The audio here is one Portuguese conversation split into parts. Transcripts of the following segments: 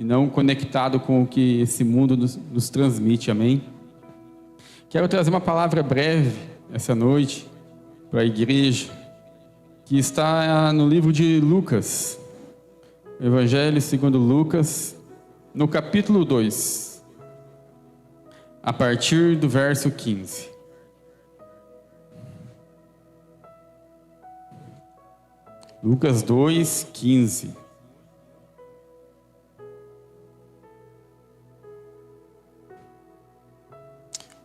e não conectado com o que esse mundo nos transmite, amém? Quero trazer uma palavra breve essa noite para a igreja, que está no livro de Lucas, Evangelho segundo Lucas, no capítulo 2, a partir do verso 15. Lucas 2, 15.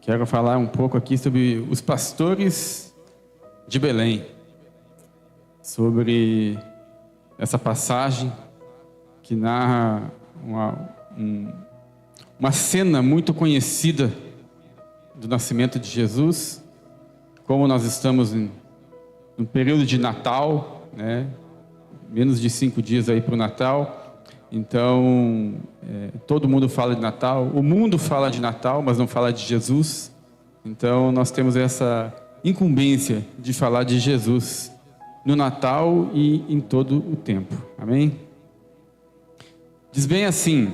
Quero falar um pouco aqui sobre os pastores de Belém, sobre essa passagem que narra uma cena muito conhecida do nascimento de Jesus. Como nós estamos no período de Natal, né? Menos de 5 dias aí para o Natal, então todo mundo fala de Natal, o mundo fala de Natal, mas não fala de Jesus. Então nós temos essa incumbência de falar de Jesus no Natal e em todo o tempo, amém? Diz bem assim: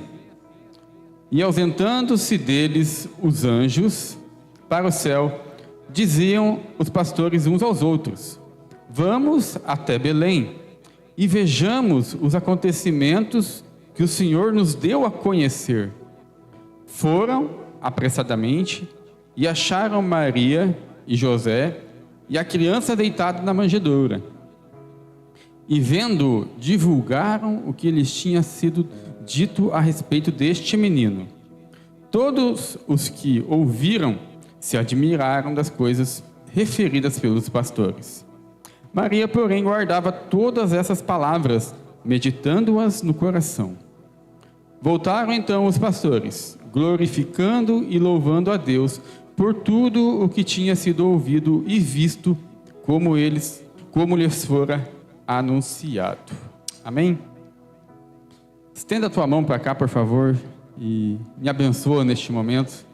e ausentando-se deles os anjos para o céu, diziam os pastores uns aos outros: vamos até Belém e vejamos os acontecimentos que o Senhor nos deu a conhecer. Foram apressadamente e acharam Maria e José e a criança deitada na manjedoura. E vendo, divulgaram o que lhes tinha sido dito a respeito deste menino. Todos os que ouviram se admiraram das coisas referidas pelos pastores. Maria, porém, guardava todas essas palavras, meditando-as no coração. Voltaram então os pastores, glorificando e louvando a Deus por tudo o que tinha sido ouvido e visto, como lhes fora anunciado. Amém? Estenda a tua mão para cá, por favor, e me abençoa neste momento.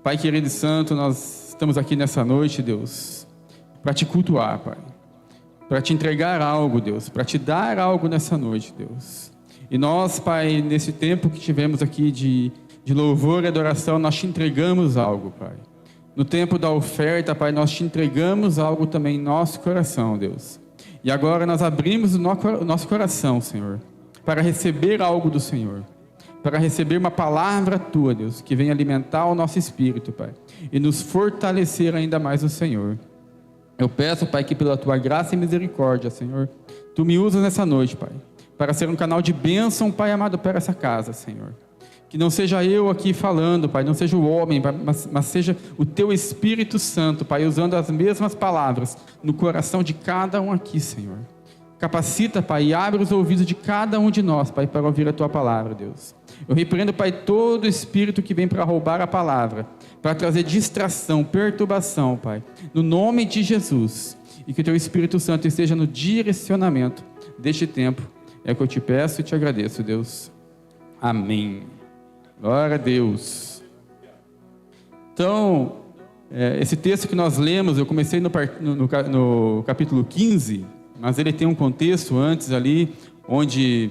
Pai querido e santo, nós estamos aqui nessa noite, Deus, para te cultuar, Pai, para te entregar algo, Deus, para te dar algo nessa noite, Deus. E nós, Pai, nesse tempo que tivemos aqui de louvor e adoração, nós te entregamos algo, Pai. No tempo da oferta, Pai, nós te entregamos algo também em nosso coração, Deus. E agora nós abrimos o nosso coração, Senhor, para receber algo do Senhor, para receber uma palavra tua, Deus, que venha alimentar o nosso espírito, Pai, e nos fortalecer ainda mais o Senhor. Eu peço, Pai, que pela tua graça e misericórdia, Senhor, tu me usas nessa noite, Pai, para ser um canal de bênção, Pai amado, para essa casa, Senhor. Que não seja eu aqui falando, Pai, não seja o homem, mas seja o teu Espírito Santo, Pai, usando as mesmas palavras no coração de cada um aqui, Senhor. Capacita, Pai, e abre os ouvidos de cada um de nós, Pai, para ouvir a tua palavra, Deus. Eu repreendo, Pai, todo espírito que vem para roubar a palavra, para trazer distração, perturbação, Pai, no nome de Jesus. E que o teu Espírito Santo esteja no direcionamento deste tempo. É o que eu te peço e te agradeço, Deus. Amém. Glória a Deus. Então, esse texto que nós lemos, eu comecei no capítulo 15, mas ele tem um contexto antes ali, onde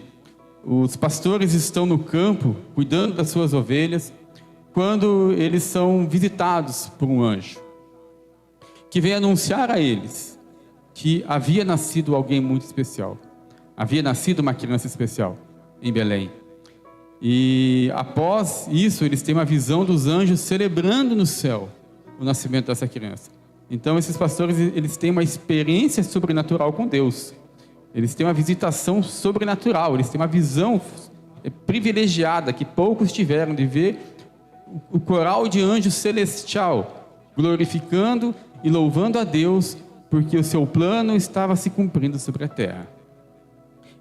os pastores estão no campo, cuidando das suas ovelhas, quando eles são visitados por um anjo, que vem anunciar a eles que havia nascido alguém muito especial. Havia nascido uma criança especial em Belém. E após isso, eles têm uma visão dos anjos celebrando no céu o nascimento dessa criança. Então esses pastores, eles têm uma experiência sobrenatural com Deus. Eles têm uma visitação sobrenatural, eles têm uma visão privilegiada que poucos tiveram, de ver o coral de anjos celestial glorificando e louvando a Deus, porque o seu plano estava se cumprindo sobre a terra.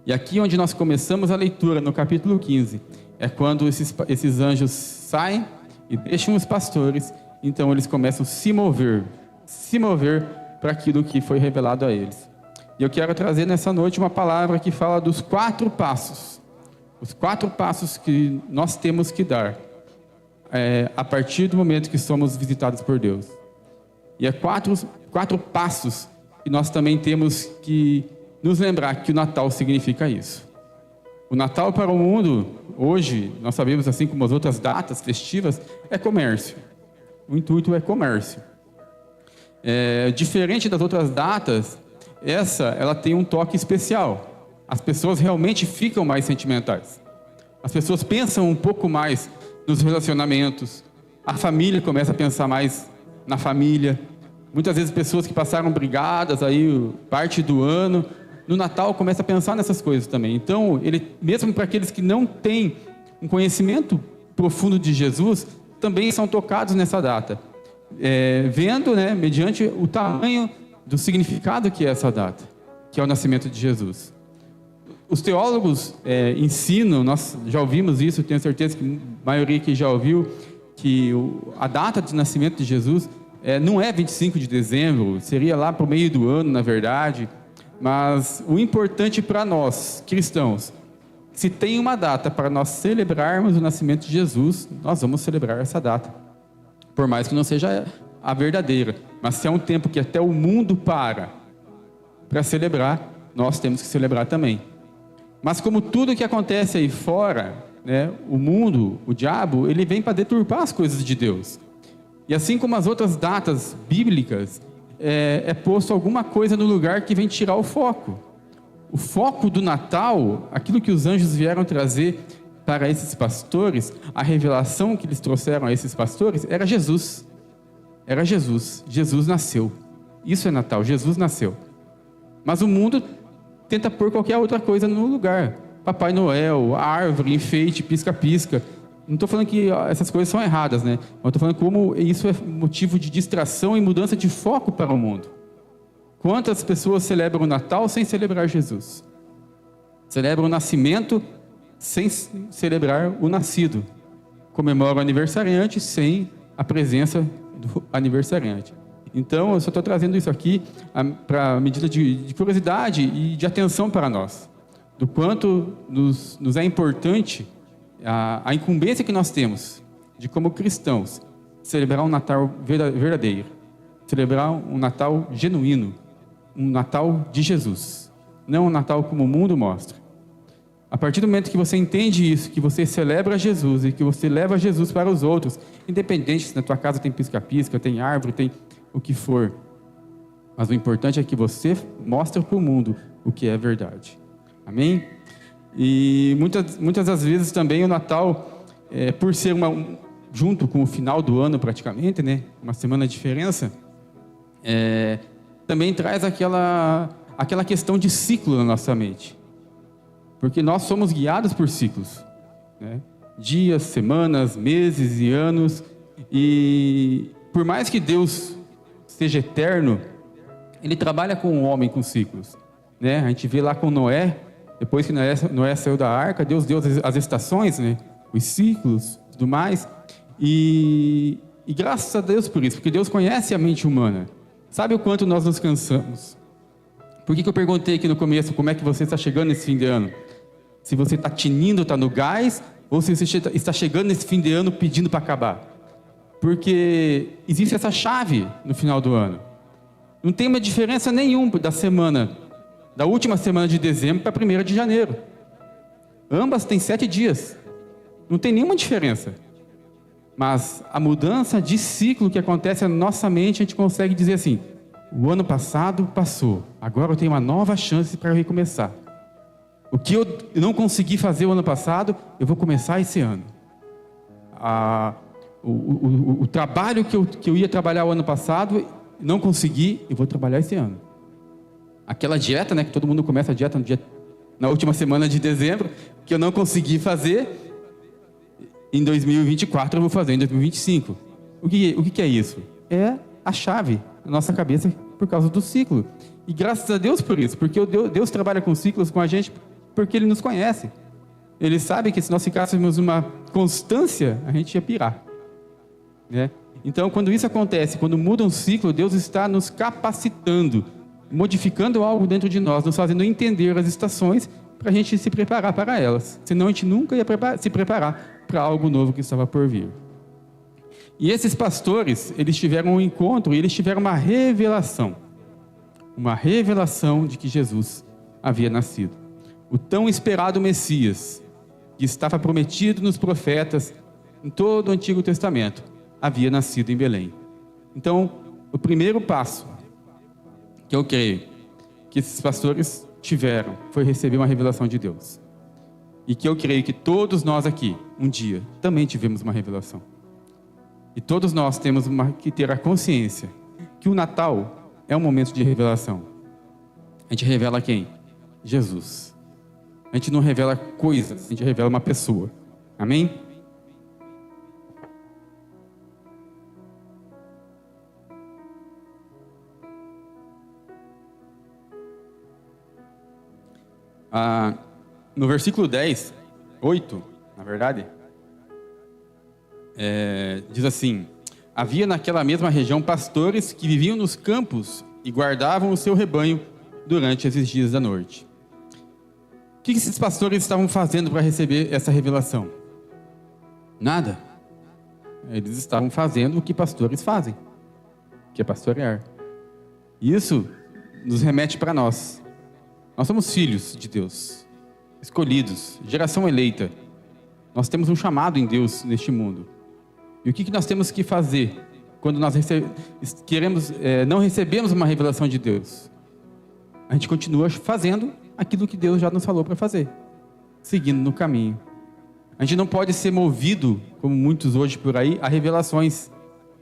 E aqui onde nós começamos a leitura, no capítulo 15, é quando esses anjos saem e deixam os pastores, então eles começam a se mover para aquilo que foi revelado a eles. E eu quero trazer nessa noite uma palavra que fala dos 4 passos. Os 4 passos que nós temos que dar a partir do momento que somos visitados por Deus. E é quatro passos que nós também temos que nos lembrar que o Natal significa isso. O Natal para o mundo, hoje, nós sabemos, assim como as outras datas festivas, é comércio. O intuito é comércio. Diferente das outras datas, ela tem um toque especial. As pessoas realmente ficam mais sentimentais. As pessoas pensam um pouco mais nos relacionamentos. A família começa a pensar mais na família. Muitas vezes pessoas que passaram brigadas aí parte do ano, no Natal começa a pensar nessas coisas também. Então, mesmo para aqueles que não têm um conhecimento profundo de Jesus, também são tocados nessa data. Vendo, mediante o tamanho do significado que é essa data, que é o nascimento de Jesus. Os teólogos ensinam, nós já ouvimos isso, tenho certeza que a maioria aqui já ouviu, que a data de nascimento de Jesus não é 25 de dezembro, seria lá para o meio do ano, na verdade, mas o importante para nós, cristãos, se tem uma data para nós celebrarmos o nascimento de Jesus, nós vamos celebrar essa data, por mais que não seja a verdadeira, mas se é um tempo que até o mundo para celebrar, nós temos que celebrar também. Mas como tudo que acontece aí fora, o mundo, o diabo, ele vem para deturpar as coisas de Deus. E assim como as outras datas bíblicas, posto alguma coisa no lugar que vem tirar o foco. O foco do Natal, aquilo que os anjos vieram trazer para esses pastores, a revelação que eles trouxeram a esses pastores, era Jesus. Era Jesus. Jesus nasceu. Isso é Natal, Jesus nasceu. Mas o mundo tenta pôr qualquer outra coisa no lugar. Papai Noel, árvore, enfeite, pisca-pisca. Não estou falando que essas coisas são erradas, Mas estou falando como isso é motivo de distração e mudança de foco para o mundo. Quantas pessoas celebram o Natal sem celebrar Jesus? Celebram o nascimento sem celebrar o nascido. Comemoram o aniversariante sem a presença do aniversariante. Então, eu só estou trazendo isso aqui para medida de curiosidade e de atenção para nós. Do quanto nos é importante a incumbência que nós temos de, como cristãos, celebrar um Natal verdadeiro, celebrar um Natal genuíno, um Natal de Jesus, não um Natal como o mundo mostra. A partir do momento que você entende isso, que você celebra Jesus e que você leva Jesus para os outros, independente se na tua casa tem pisca-pisca, tem árvore, tem o que for, mas o importante é que você mostre para o mundo o que é verdade. Amém? E muitas das vezes também o Natal, por ser junto com o final do ano praticamente, uma semana de diferença, também traz aquela questão de ciclo na nossa mente. Porque nós somos guiados por ciclos, dias, semanas, meses e anos, e por mais que Deus seja eterno, Ele trabalha com o homem com ciclos. A gente vê lá com Noé, depois que Noé saiu da arca, Deus deu as estações, os ciclos, tudo mais, e graças a Deus por isso, porque Deus conhece a mente humana, sabe o quanto nós nos cansamos. Por que eu perguntei aqui no começo como é que você está chegando nesse fim de ano? Se você está tinindo, está no gás, ou se você está chegando nesse fim de ano pedindo para acabar. Porque existe essa chave no final do ano. Não tem uma diferença nenhuma da última semana de dezembro para a primeira de janeiro. Ambas têm 7 dias. Não tem nenhuma diferença. Mas a mudança de ciclo que acontece na nossa mente, a gente consegue dizer assim: o ano passado passou, agora eu tenho uma nova chance para recomeçar. O que eu não consegui fazer o ano passado, eu vou começar esse ano. O trabalho que eu ia trabalhar o ano passado, não consegui, eu vou trabalhar esse ano. Aquela dieta, que todo mundo começa a dieta na última semana de dezembro, que eu não consegui fazer, em 2024 eu vou fazer em 2025. O que é isso? É a chave na nossa cabeça por causa do ciclo. E graças a Deus por isso, porque Deus trabalha com ciclos com a gente porque Ele nos conhece. Ele sabe que se nós ficássemos uma constância, a gente ia pirar. Então, quando isso acontece, quando muda um ciclo, Deus está nos capacitando, modificando algo dentro de nós, nos fazendo entender as estações para a gente se preparar para elas. Senão a gente nunca ia se preparar para algo novo que estava por vir. E esses pastores, eles tiveram um encontro e eles tiveram uma revelação de que Jesus havia nascido. o tão esperado Messias, que estava prometido nos profetas, em todo o Antigo Testamento, havia nascido em Belém. Então, o primeiro passo que eu creio que esses pastores tiveram foi receber uma revelação de Deus. E que eu creio que todos nós aqui, um dia, também tivemos uma revelação. E todos nós temos que ter a consciência que o Natal é um momento de revelação. A gente revela quem? Jesus. A gente não revela coisas, a gente revela uma pessoa. Amém? No versículo 10, 8, na verdade, diz assim: havia naquela mesma região pastores que viviam nos campos e guardavam o seu rebanho durante esses dias da noite. O que esses pastores estavam fazendo para receber essa revelação? Nada. Eles estavam fazendo o que pastores fazem, que é pastorear. Isso nos remete para nós. Nós somos filhos de Deus, escolhidos, geração eleita. Nós temos um chamado em Deus neste mundo. E o que nós temos que fazer quando nós não recebemos uma revelação de Deus? A gente continua fazendo aquilo que Deus já nos falou para fazer, seguindo no caminho. A gente não pode ser movido, como muitos hoje por aí, a revelações.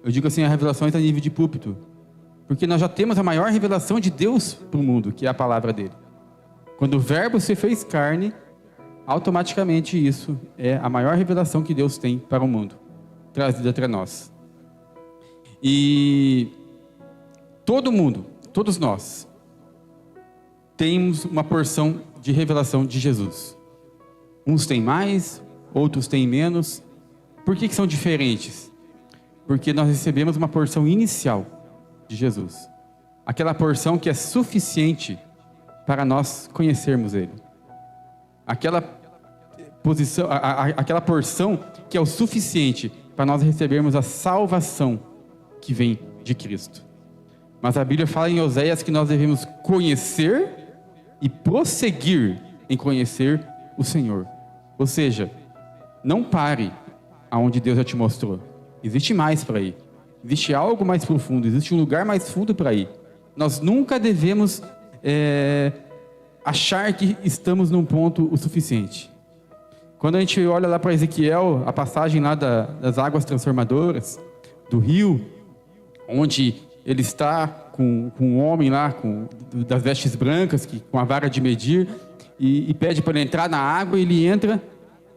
Eu digo assim, a revelações a nível de púlpito. Porque nós já temos a maior revelação de Deus para o mundo, que é a palavra dele. Quando o verbo se fez carne, automaticamente isso é a maior revelação que Deus tem para o mundo, trazida até nós. E todo mundo, todos nós, temos uma porção de revelação de Jesus. Uns têm mais, outros têm menos. Por que são diferentes? Porque nós recebemos uma porção inicial de Jesus. Aquela porção que é suficiente para nós conhecermos Ele. Aquela porção que é o suficiente para nós recebermos a salvação que vem de Cristo. Mas a Bíblia fala em Oséias que nós devemos conhecer e prosseguir em conhecer o Senhor. Ou seja, não pare aonde Deus já te mostrou. Existe mais para ir. Existe algo mais profundo, existe um lugar mais fundo para ir. Nós nunca devemos achar que estamos num ponto o suficiente. Quando a gente olha lá para Ezequiel, a passagem lá das águas transformadoras, do rio, onde ele está com um homem lá, das vestes brancas, com a vara de medir, e pede para ele entrar na água, ele entra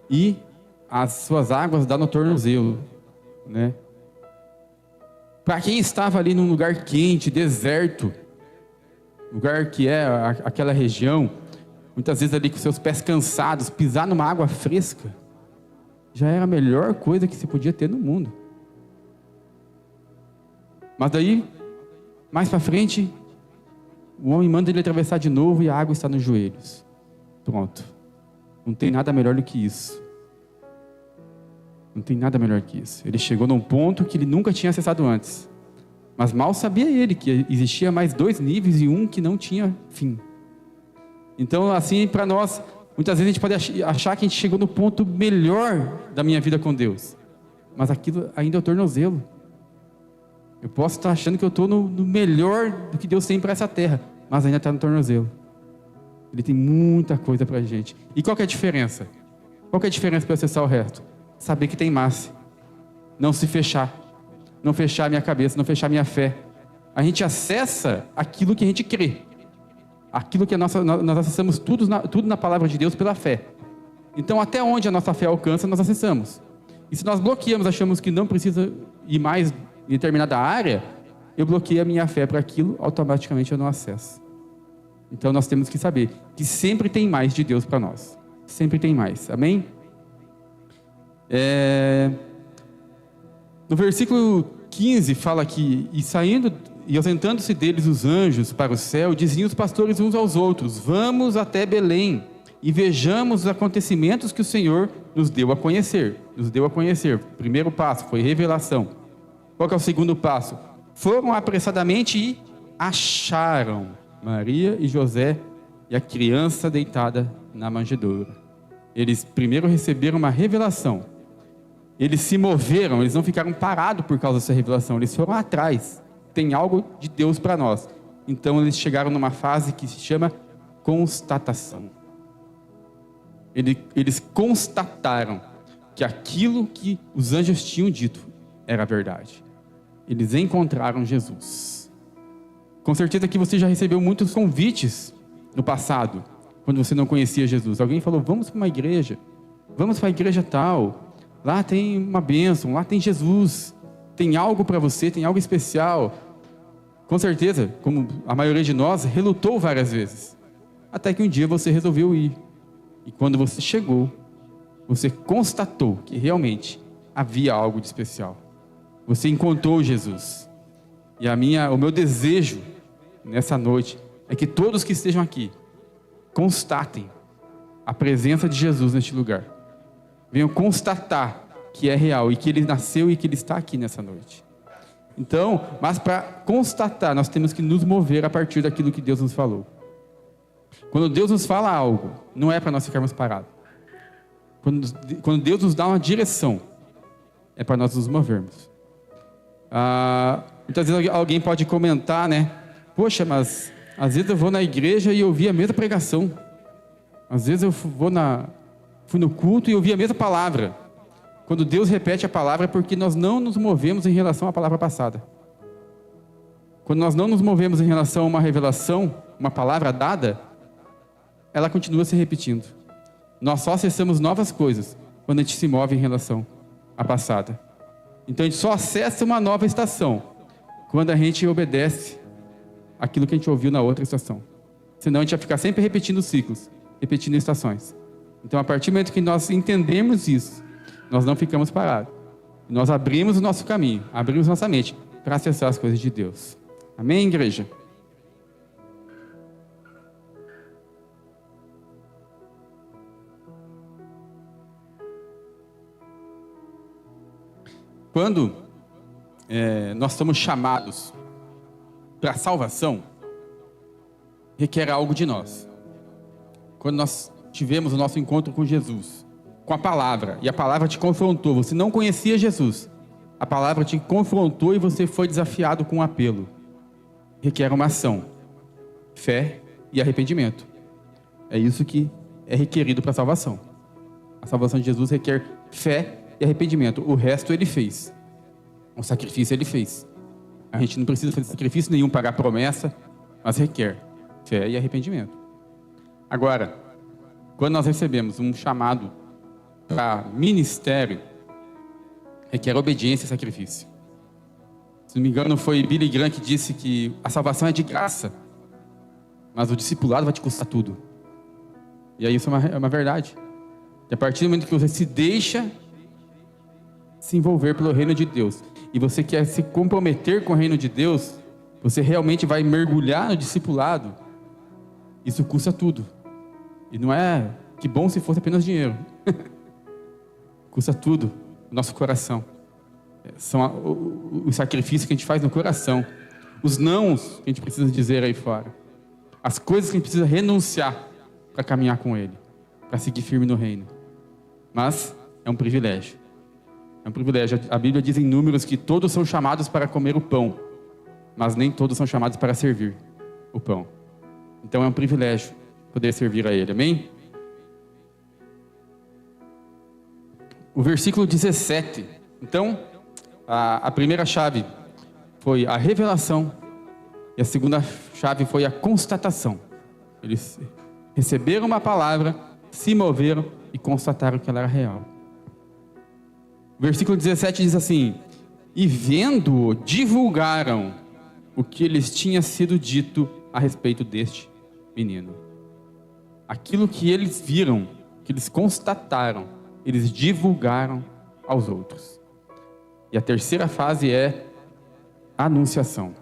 e as suas águas dão no tornozelo, né? Para quem estava ali num lugar quente, deserto, lugar que é aquela região, muitas vezes ali com seus pés cansados, pisar numa água fresca, já era a melhor coisa que se podia ter no mundo. Mas daí, mais para frente, o homem manda ele atravessar de novo e a água está nos joelhos. Pronto. Não tem nada melhor do que isso. Não tem nada melhor que isso. Ele chegou num ponto que ele nunca tinha acessado antes. Mas mal sabia ele que existia mais 2 níveis e um que não tinha fim. Então, assim, para nós, muitas vezes a gente pode achar que a gente chegou no ponto melhor da minha vida com Deus. Mas aquilo ainda é o tornozelo. Eu posso estar achando que eu estou no melhor do que Deus tem para essa terra, mas ainda está no tornozelo. Ele tem muita coisa para a gente. E qual que é a diferença? Qual que é a diferença para acessar o resto? Saber que tem mais. Não se fechar. Não fechar a minha cabeça, não fechar a minha fé. A gente acessa aquilo que a gente crê. Aquilo que nós acessamos tudo na palavra de Deus pela fé. Então, até onde a nossa fé alcança, nós acessamos. E se nós bloqueamos, achamos que não precisa ir mais em determinada área, eu bloqueio a minha fé para aquilo, automaticamente eu não acesso. Então, nós temos que saber que sempre tem mais de Deus para nós. Sempre tem mais. Amém? No versículo 15 fala aqui: e ausentando-se deles os anjos para o céu, diziam os pastores uns aos outros: vamos até Belém e vejamos os acontecimentos que o Senhor nos deu a conhecer. Nos deu a conhecer. O primeiro passo foi revelação. Qual que é o segundo passo? Foram apressadamente e acharam Maria e José e a criança deitada na manjedoura. Eles primeiro receberam uma revelação. Eles se moveram, eles não ficaram parados por causa dessa revelação, eles foram atrás. Tem algo de Deus para nós. Então eles chegaram numa fase que se chama constatação. Eles constataram que aquilo que os anjos tinham dito era verdade. Eles encontraram Jesus. Com certeza que você já recebeu muitos convites no passado, quando você não conhecia Jesus. Alguém falou, vamos para uma igreja, vamos para a igreja tal, lá tem uma bênção, lá tem Jesus, tem algo para você, tem algo especial. Com certeza, como a maioria de nós, relutou várias vezes, até que um dia você resolveu ir. E quando você chegou, você constatou que realmente havia algo de especial. Você encontrou Jesus. E o meu desejo nessa noite é que todos que estejam aqui constatem a presença de Jesus neste lugar. Venham constatar que é real e que Ele nasceu e que Ele está aqui nessa noite. Então, mas para constatar, nós temos que nos mover a partir daquilo que Deus nos falou. Quando Deus nos fala algo, não é para nós ficarmos parados. Quando Deus nos dá uma direção, é para nós nos movermos. Muitas vezes alguém pode comentar, né? Poxa, mas às vezes eu vou na igreja e ouvi a mesma pregação. Às vezes eu fui no culto e ouvi a mesma palavra. Quando Deus repete a palavra é porque nós não nos movemos em relação à palavra passada. Quando nós não nos movemos em relação a uma revelação, uma palavra dada, ela continua se repetindo. Nós só acessamos novas coisas quando a gente se move em relação à passada. Então a gente só acessa uma nova estação quando a gente obedece aquilo que a gente ouviu na outra estação. Senão a gente vai ficar sempre repetindo ciclos, repetindo estações. Então a partir do momento que nós entendemos isso, nós não ficamos parados. Nós abrimos o nosso caminho, abrimos nossa mente para acessar as coisas de Deus. Amém, igreja? Quando nós somos chamados para a salvação, requer algo de nós. Quando nós tivemos o nosso encontro com Jesus, com a palavra, e a palavra te confrontou, você não conhecia Jesus, a palavra te confrontou e você foi desafiado com um apelo. Requer uma ação, fé e arrependimento. É isso que é requerido para a salvação. A salvação de Jesus requer fé e arrependimento. O resto Ele fez. O sacrifício Ele fez. A gente não precisa fazer sacrifício nenhum, pagar promessa, mas requer fé e arrependimento. Agora, quando nós recebemos um chamado para ministério, requer obediência e sacrifício. Se não me engano, foi Billy Graham que disse que a salvação é de graça, mas o discipulado vai te custar tudo. E aí isso é uma verdade. E a partir do momento que você se deixa se envolver pelo reino de Deus, e você quer se comprometer com o reino de Deus, você realmente vai mergulhar no discipulado, isso custa tudo. E não é que bom se fosse apenas dinheiro. Custa tudo, o nosso coração. São os sacrifícios que a gente faz no coração, os nãos que a gente precisa dizer aí fora, as coisas que a gente precisa renunciar para caminhar com Ele, para seguir firme no reino. Mas é um privilégio. É um privilégio. A Bíblia diz em Números que todos são chamados para comer o pão, mas nem todos são chamados para servir o pão. Então é um privilégio poder servir a Ele. Amém? O versículo 17. Então, a primeira chave foi a revelação e a segunda chave foi a constatação. Eles receberam uma palavra, se moveram e constataram que ela era real. O versículo 17 diz assim: e vendo-o, divulgaram o que lhes tinha sido dito a respeito deste menino. Aquilo que eles viram, que eles constataram, eles divulgaram aos outros. E a terceira fase é a anunciação.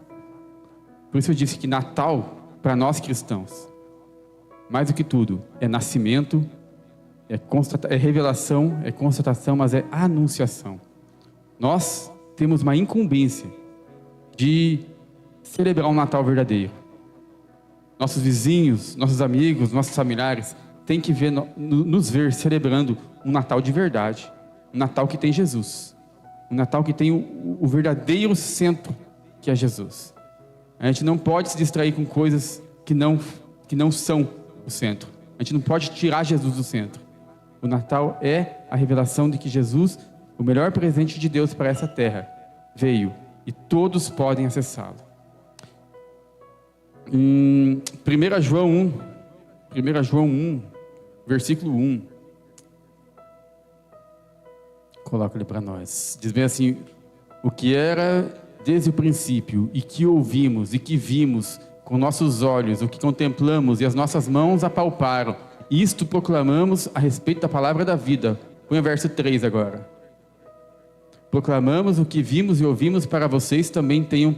Por isso eu disse que Natal, para nós cristãos, mais do que tudo, é nascimento, é revelação, é constatação, mas é anunciação. Nós temos uma incumbência de celebrar um Natal verdadeiro. nossos vizinhos, nossos amigos, nossos familiares, têm que nos ver celebrando um Natal de verdade, um Natal que tem Jesus, um Natal que tem o verdadeiro centro, que é Jesus. A gente não pode se distrair com coisas que não são o centro. A gente não pode tirar Jesus do centro. O Natal é a revelação de que Jesus, o melhor presente de Deus para essa terra, veio e todos podem acessá-lo. Em 1 João 1, versículo 1, coloca ele para nós. Diz bem assim: o que era desde o princípio, e que ouvimos, e que vimos com nossos olhos, o que contemplamos, e as nossas mãos apalparam, isto proclamamos a respeito da palavra da vida. Põe o verso 3 agora. Proclamamos o que vimos e ouvimos, para vocês também tenham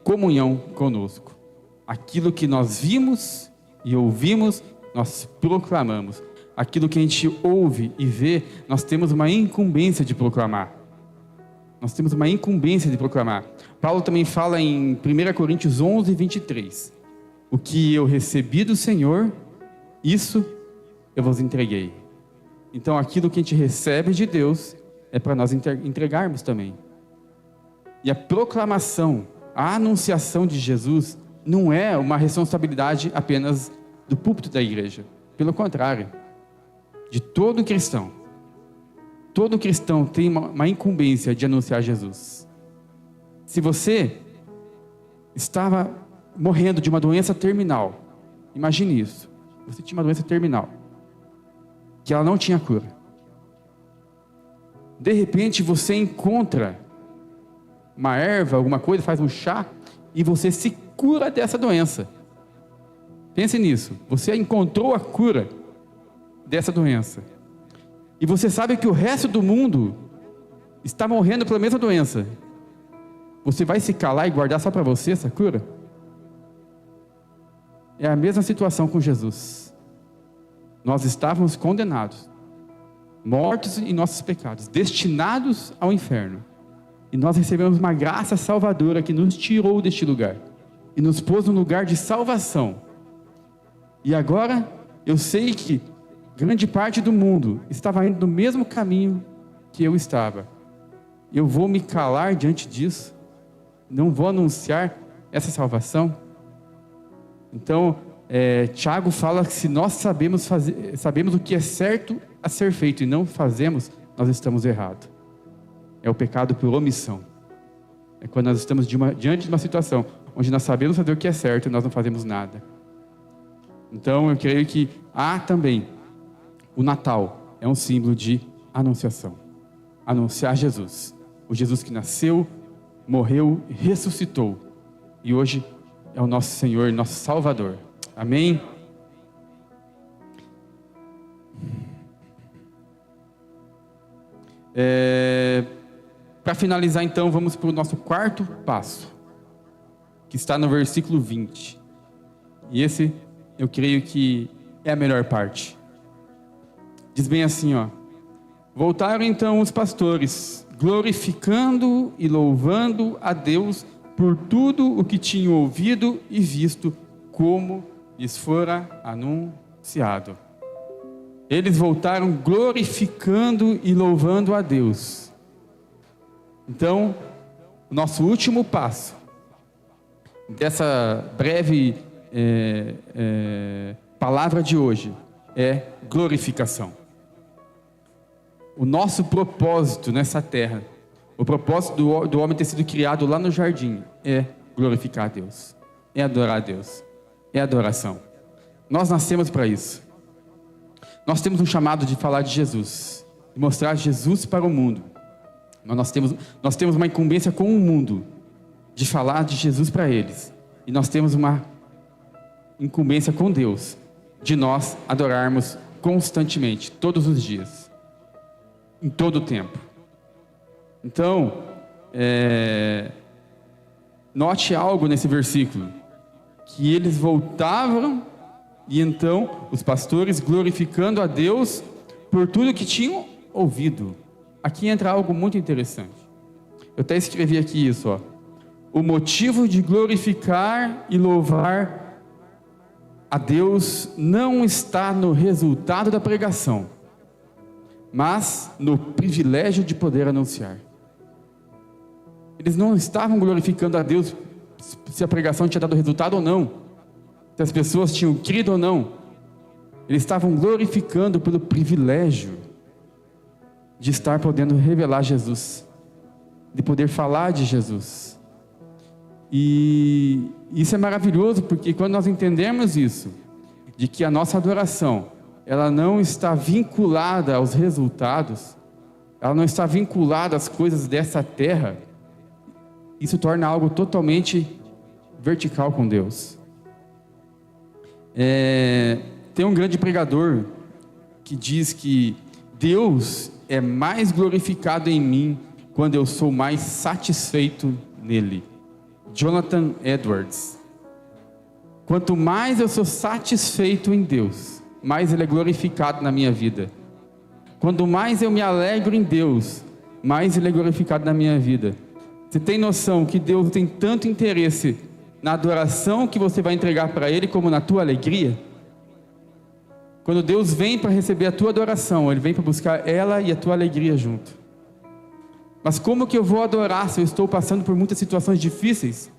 comunhão conosco. Aquilo que nós vimos e ouvimos, nós proclamamos. Aquilo que a gente ouve e vê, nós temos uma incumbência de proclamar. Nós temos uma incumbência de proclamar. Paulo também fala em 1 Coríntios 11, 23. O que eu recebi do Senhor, isso eu vos entreguei. Então aquilo que a gente recebe de Deus é para nós entregarmos também. E a proclamação, a anunciação de Jesus não é uma responsabilidade apenas do púlpito da igreja. Pelo contrário, de todo cristão. Todo cristão tem uma incumbência de anunciar Jesus. Se você estava morrendo de uma doença terminal, imagine isso. Você tinha uma doença terminal, que ela não tinha cura. De repente você encontra uma erva, alguma coisa, faz um chá, e você se cura dessa doença. Pense nisso. Você encontrou a cura dessa doença. E você sabe que o resto do mundo está morrendo pela mesma doença. Você vai se calar e guardar só para você essa cura? É a mesma situação com Jesus. Nós estávamos condenados, mortos em nossos pecados, destinados ao inferno. E nós recebemos uma graça salvadora que nos tirou deste lugar e nos pôs num lugar de salvação. E agora eu sei que grande parte do mundo estava indo no mesmo caminho que eu estava. Eu vou me calar diante disso? Não vou anunciar essa salvação? Então, Tiago fala que se nós sabemos o que é certo a ser feito e não fazemos, nós estamos errados. É o pecado por omissão. É quando nós estamos diante de uma situação onde nós sabemos fazer o que é certo e nós não fazemos nada. Então, eu creio que também o Natal é um símbolo de anunciação. Anunciar Jesus. O Jesus que nasceu, morreu, ressuscitou. E hoje é o nosso Senhor, nosso Salvador. Amém? Para finalizar então, vamos para o nosso quarto passo, que está no versículo 20. E esse, eu creio que é a melhor parte. Diz bem assim, voltaram então os pastores, glorificando e louvando a Deus por tudo o que tinham ouvido e visto, como lhes fora anunciado. Eles voltaram glorificando e louvando a Deus. Então, o nosso último passo dessa breve palavra de hoje é glorificação. O nosso propósito nessa terra, o propósito do homem ter sido criado lá no jardim, é glorificar a Deus, é adorar a Deus, é adoração. Nós nascemos para isso. Nós temos um chamado de falar de Jesus, de mostrar Jesus para o mundo. Nós temos uma incumbência com o mundo, de falar de Jesus para eles. E nós temos uma incumbência com Deus, de nós adorarmos constantemente, todos os dias, em todo o tempo. Então, note algo nesse versículo, que eles voltavam, e então os pastores glorificando a Deus por tudo que tinham ouvido. Aqui entra algo muito interessante. Eu até escrevi aqui isso, O motivo de glorificar e louvar a Deus não está no resultado da pregação, mas no privilégio de poder anunciar. Eles não estavam glorificando a Deus se a pregação tinha dado resultado ou não, se as pessoas tinham crido ou não. Eles estavam glorificando pelo privilégio de estar podendo revelar Jesus, de poder falar de Jesus. E isso é maravilhoso, porque quando nós entendemos isso, de que a nossa adoração, ela não está vinculada aos resultados, ela não está vinculada às coisas dessa terra, isso torna algo totalmente vertical com Deus. Tem um grande pregador que diz que Deus é mais glorificado em mim quando eu sou mais satisfeito nele. Jonathan Edwards. Quanto mais eu sou satisfeito em Deus, mais Ele é glorificado na minha vida. Quanto mais eu me alegro em Deus, mais Ele é glorificado na minha vida. Você tem noção que Deus tem tanto interesse na adoração que você vai entregar para Ele, como na tua alegria? Quando Deus vem para receber a tua adoração, Ele vem para buscar ela e a tua alegria junto. Mas como que eu vou adorar se eu estou passando por muitas situações difíceis?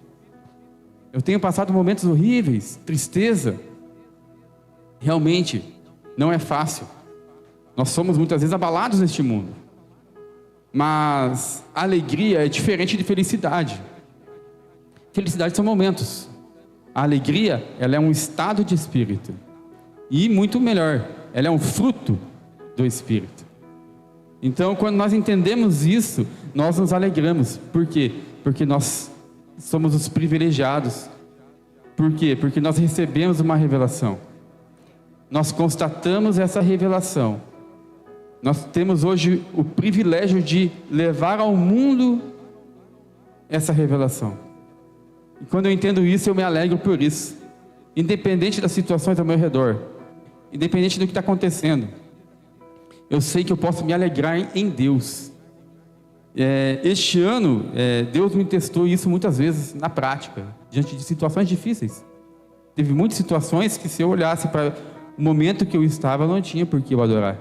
Eu tenho passado momentos horríveis, tristeza. Realmente, não é fácil. Nós somos muitas vezes abalados neste mundo. Mas a alegria é diferente de felicidade. Felicidade são momentos. A alegria, ela é um estado de espírito. E muito melhor, ela é um fruto do espírito. Então, quando nós entendemos isso, nós nos alegramos. Por quê? Porque nós somos os privilegiados. Por quê? Porque nós recebemos uma revelação. Nós constatamos essa revelação. Nós temos hoje o privilégio de levar ao mundo essa revelação. E quando eu entendo isso, eu me alegro por isso. Independente das situações ao meu redor, independente do que está acontecendo, eu sei que eu posso me alegrar em Deus. Este ano, Deus me testou isso muitas vezes na prática, diante de situações difíceis. Teve muitas situações que, se eu olhasse para o momento que eu estava, não tinha por que eu adorar,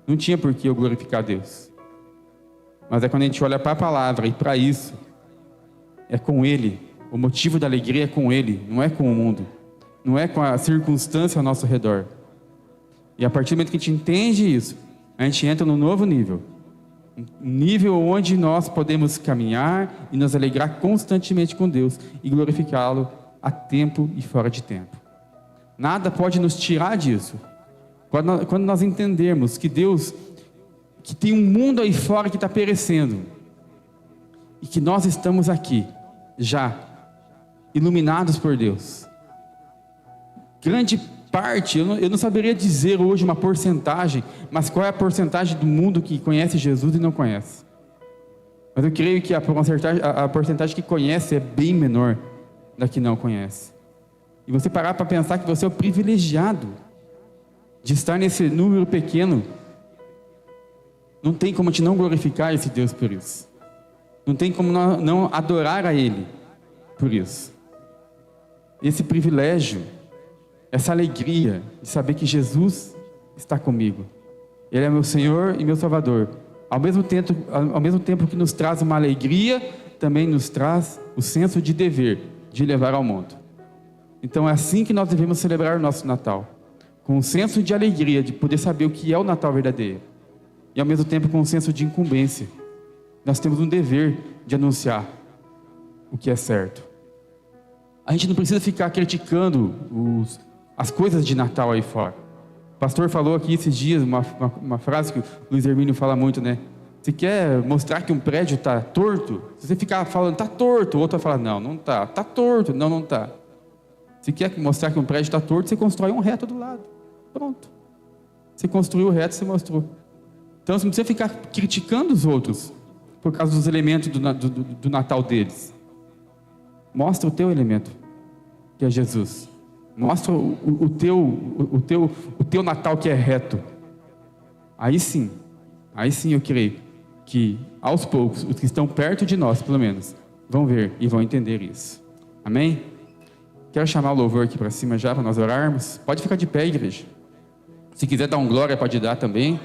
não tinha por que eu glorificar a Deus. Mas é quando a gente olha para a palavra e para isso, é com Ele. O motivo da alegria é com Ele, não é com o mundo, não é com a circunstância ao nosso redor. E a partir do momento que a gente entende isso, a gente entra num novo nível. Um nível onde nós podemos caminhar e nos alegrar constantemente com Deus e glorificá-lo a tempo e fora de tempo. Nada pode nos tirar disso. Quando nós entendermos que Deus, que tem um mundo aí fora que está perecendo, e que nós estamos aqui, já, iluminados por Deus. Grande parte, eu não saberia dizer hoje uma porcentagem, mas qual é a porcentagem do mundo que conhece Jesus e não conhece? Mas eu creio que a porcentagem que conhece é bem menor da que não conhece. E você parar para pensar que você é o privilegiado de estar nesse número pequeno, não tem como te não glorificar esse Deus por isso. Não tem como não adorar a Ele por isso. Esse privilégio, essa alegria de saber que Jesus está comigo. Ele é meu Senhor e meu Salvador. Ao mesmo tempo que nos traz uma alegria, também nos traz o senso de dever, de levar ao mundo. Então é assim que nós devemos celebrar o nosso Natal. Com um senso de alegria, de poder saber o que é o Natal verdadeiro. E ao mesmo tempo com um senso de incumbência. Nós temos um dever de anunciar o que é certo. A gente não precisa ficar criticando as coisas de Natal aí fora. O pastor falou aqui esses dias uma frase que o Luiz Hermínio fala muito, né? Você quer mostrar que um prédio está torto? Se você ficar falando, está torto, o outro vai falar, não está. Está torto, não está. Se quer mostrar que um prédio está torto, você constrói um reto do lado. Pronto. Você construiu o reto, você mostrou. Então você não precisa ficar criticando os outros por causa dos elementos do Natal deles. Mostra o teu elemento, que é Jesus. Mostra o teu Natal, que é reto. Aí sim eu creio que aos poucos, os que estão perto de nós, pelo menos, vão ver e vão entender isso. Amém? quero chamar o louvor aqui para cima já, para nós orarmos. Pode ficar de pé, igreja. Se quiser dar um glória, pode dar também.